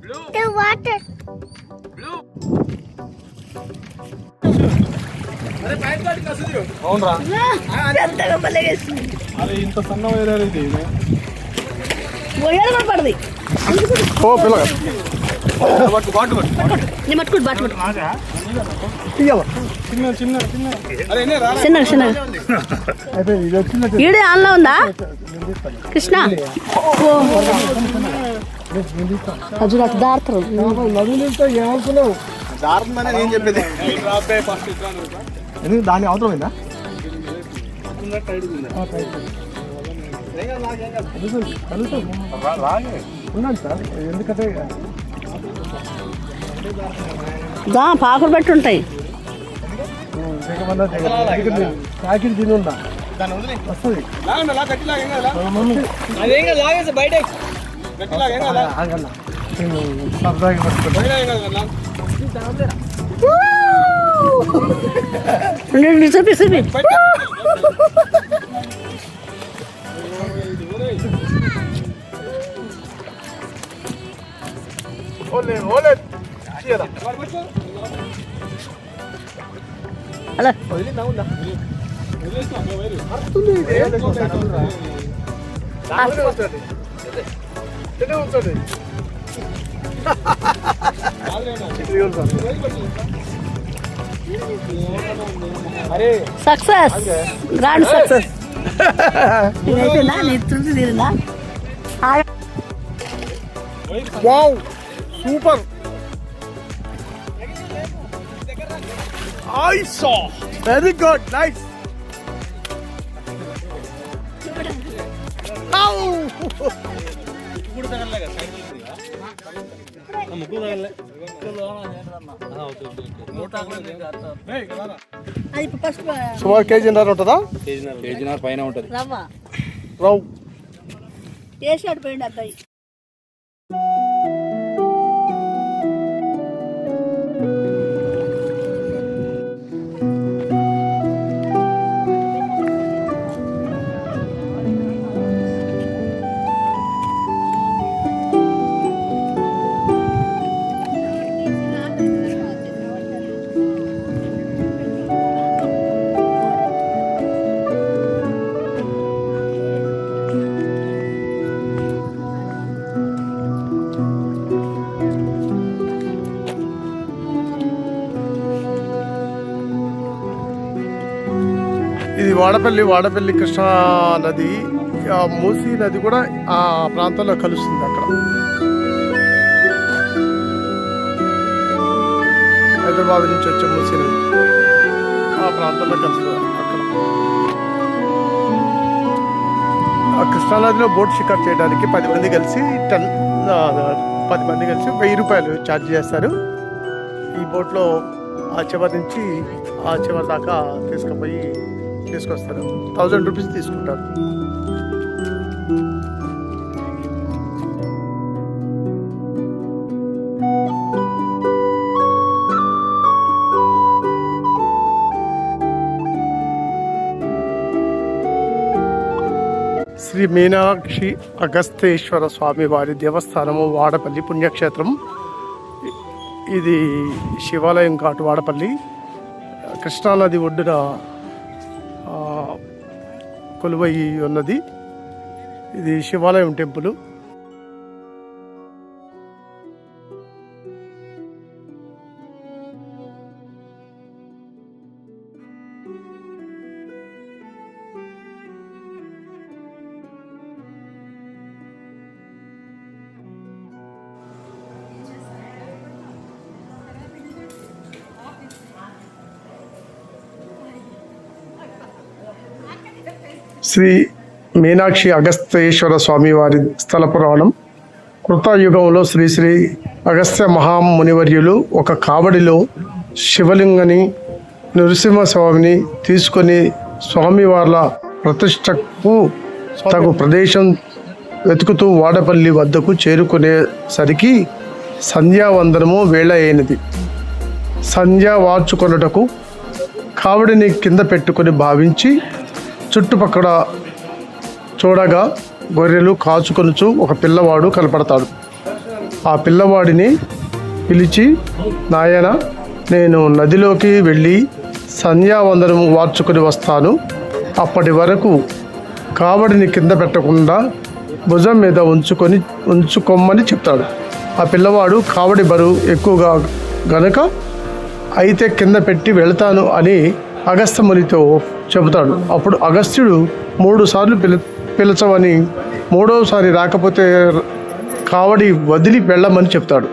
The water. అవునరా అది ఇంత సన్న వేరే ఇది పడది ఓ పిల్ల చిన్న చిన్న చిన్న చిన్న ఈడే ఆన్లో ఉందా కృష్ణ అజు నాకు దారుతారు ఏమనుకున్నావు దారుతుందని నేను చెప్పేది ఎందుకు దాన్ని అవసరమైందా ఉన్నాను సార్ ఎందుకంటే పాకులు పెట్టి ఉంటాయి ప్యాకెట్ తిని ఉందా వస్తుంది చూపి చూపి అలా సక్సెస్ గ్రాండ్ సక్సెస్ ఇదైతేనా నీ తృప్తి తీరిందా wow super I saw very good nice సుమారు కేజీన్నర ఉంటుందా కేజీన్నర పైన ఉంటుంది రావు వేసాడు పోయింది అబ్బాయి ఇది వాడపల్లి కృష్ణా నది మూసీ నది కూడా ఆ ప్రాంతంలో కలుస్తుంది అక్కడ హైదరాబాద్ నుంచి వచ్చే మూసీ నది ఆ ప్రాంతంలో కలుస్తుంది అక్కడ ఆ కృష్ణానదిలో బోట్ షికార్ చేయడానికి 10 మంది కలిసి 10 మంది కలిసి 1000 రూపాయలు ఛార్జ్ చేస్తారు. ఈ బోట్లో ఆ చివరి నుంచి ఆ చివరి దాకా తీసుకొస్తారు. 1000 రూపీస్ తీసుకుంటారు. శ్రీ మీనాక్షి అగస్తేశ్వర స్వామి వారి దేవస్థానము వాడపల్లి పుణ్యక్షేత్రం. ఇది శివాలయం ఘాటు వాడపల్లి కృష్ణానది ఒడ్డున కొలువై ఉన్నది. ఇది శివాలయం టెంపుల్. శ్రీ మీనాక్షి అగస్తేశ్వర స్వామి వారి స్థల పురాణం. కృతయుగంలో శ్రీ అగస్త్య మహామునివర్యులు ఒక కావడిలో శివలింగని నృసింహస్వామిని తీసుకొని స్వామివార్ల ప్రతిష్టకు తగు ప్రదేశం వెతుకుతూ వాడపల్లి వద్దకు చేరుకునేసరికి సంధ్యావందనము వేళ అయినది. సంధ్య వార్చుకొనుటకు కావడిని కింద పెట్టుకొని భావించి చుట్టుపక్కల చూడగా గొర్రెలు కాచుకొనుచు ఒక పిల్లవాడు కనపడతాడు. ఆ పిల్లవాడిని పిలిచి, నాయన, నేను నదిలోకి వెళ్ళి సంధ్యావందనం వార్చుకొని వస్తాను. అప్పటి వరకు కావడిని కింద పెట్టకుండా భుజం మీద ఉంచుకోమని చెప్తాడు. ఆ పిల్లవాడు కావడి బరువు ఎక్కువగా గనుక అయితే కింద పెట్టి వెళ్తాను అని అగస్త్యమునితో చెబుతాడు. అప్పుడు అగస్త్యుడు 3 సార్లు పిలచవని, 3వసారి రాకపోతే కావడి వదిలి వెళ్ళమని చెప్తాడు.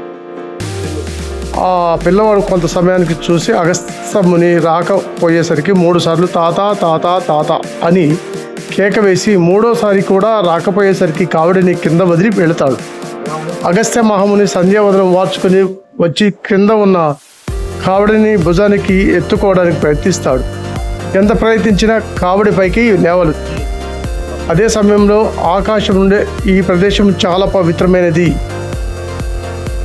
ఆ పిల్లవాడు కొంత సమయానికి చూసి అగస్త్యముని రాకపోయేసరికి 3 సార్లు తాత తాత తాత అని కేక వేసి 3వసారి కూడా రాకపోయేసరికి కావడిని కింద వదిలి వెళతాడు. అగస్త్య మహాముని సంధ్యావందనం వార్చుకొని వచ్చి క్రింద ఉన్న కావడిని భుజానికి ఎత్తుకోవడానికి ప్రయత్నిస్తాడు. ఎంత ప్రయత్నించినా కావడి పైకి లేవదు. అదే సమయంలో ఆకాశం నుండి, ఈ ప్రదేశం చాలా పవిత్రమైనది,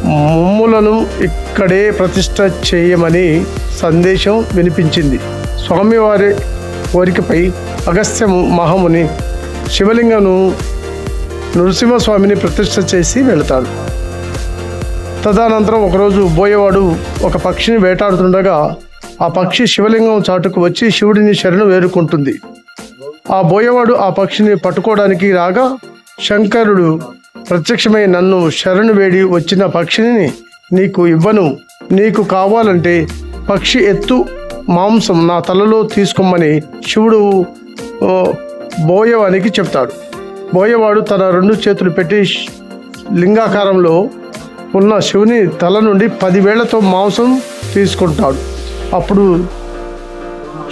మమ్ములను ఇక్కడే ప్రతిష్ఠ చేయమని సందేశం వినిపించింది. స్వామివారి కోరికపై అగస్త్య మహాముని శివలింగను నృసింహస్వామిని ప్రతిష్ఠ చేసి వెళతాడు. తదనంతరం ఒకరోజు బోయేవాడు ఒక పక్షిని వేటాడుతుండగా ఆ పక్షి శివలింగం చాటుకు వచ్చి శివుడిని శరణు వేడుకుంటుంది. ఆ బోయేవాడు ఆ పక్షిని పట్టుకోవడానికి రాగా శంకరుడు ప్రత్యక్షమై, నన్ను శరణు వేడి వచ్చిన పక్షిని నీకు ఇవ్వను, నీకు కావాలంటే పక్షి ఎత్తు మాంసం నా తలలో తీసుకోమని శివుడు బోయేవానికి చెప్తాడు. బోయేవాడు తన 2 చేతులు పెట్టి లింగాకారంలో ఉన్న శివుని తల నుండి 10 వేళ్లతో మాంసం తీసుకుంటాడు. అప్పుడు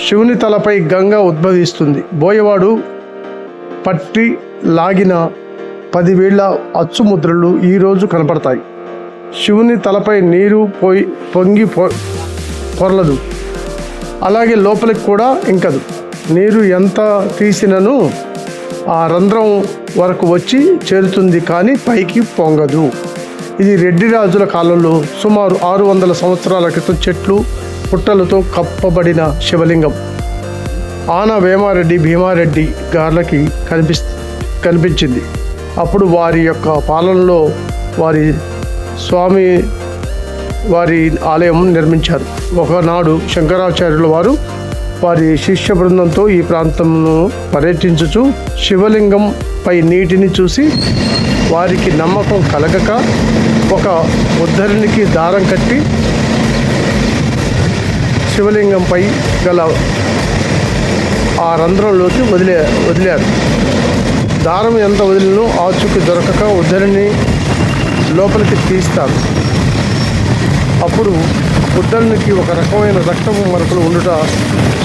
శివుని తలపై గంగ ఉద్భవిస్తుంది. బోయేవాడు పట్టి లాగిన 10 వేళ్ల అచ్చుముద్రలు ఈరోజు కనపడతాయి. శివుని తలపై నీరు పొంగి పొరలదు, అలాగే లోపలికి కూడా ఇంకదు. నీరు ఎంత తీసినను ఆ రంధ్రం వరకు వచ్చి చేరుతుంది, కానీ పైకి పొంగదు. ఇది రెడ్డి రాజుల కాలంలో సుమారు 600 సంవత్సరాల క్రితం చెట్లు పుట్టలతో కప్పబడిన శివలింగం ఆన వేమారెడ్డి భీమారెడ్డి గార్లకి కనిపించింది. అప్పుడు వారి యొక్క పాలనలో వారి ఆలయం నిర్మించారు. ఒకనాడు శంకరాచార్యుల వారు వారి శిష్య బృందంతో ఈ ప్రాంతంను పర్యటించుచు శివలింగం పై నీటిని చూసి వారికి నమ్మకం కలగక ఒక ఉద్ధరినికి దారం కట్టి శివలింగంపై గల ఆ రంధ్రంలోకి వదిలారు. దారం ఎంత వదిలినో ఆచుకి దొరకక ఉద్ధరిని లోపలికి తీస్తారు. అప్పుడు ఉద్ధరునికి ఒక రకమైన రక్తపు మరకలు ఉండుట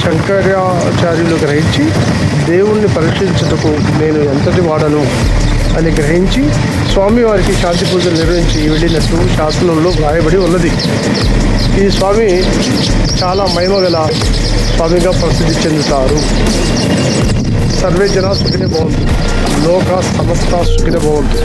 శంకరాచార్యులు గ్రహించి, దేవుణ్ణి పరీక్షించుటకు నేను ఎంతటి వాడను అని గ్రహించి స్వామివారికి శాంతి పూజలు నిర్వహించి వెళ్ళినట్టు శాసనంలో వ్రాయబడి ఉన్నది. ఈ స్వామి చాలా మహిమగల స్వామిగా ప్రసిద్ధి చెందుతారు. సర్వే జన సుఖినో భవంతు, లోక సమస్త సుఖినో భవంతు.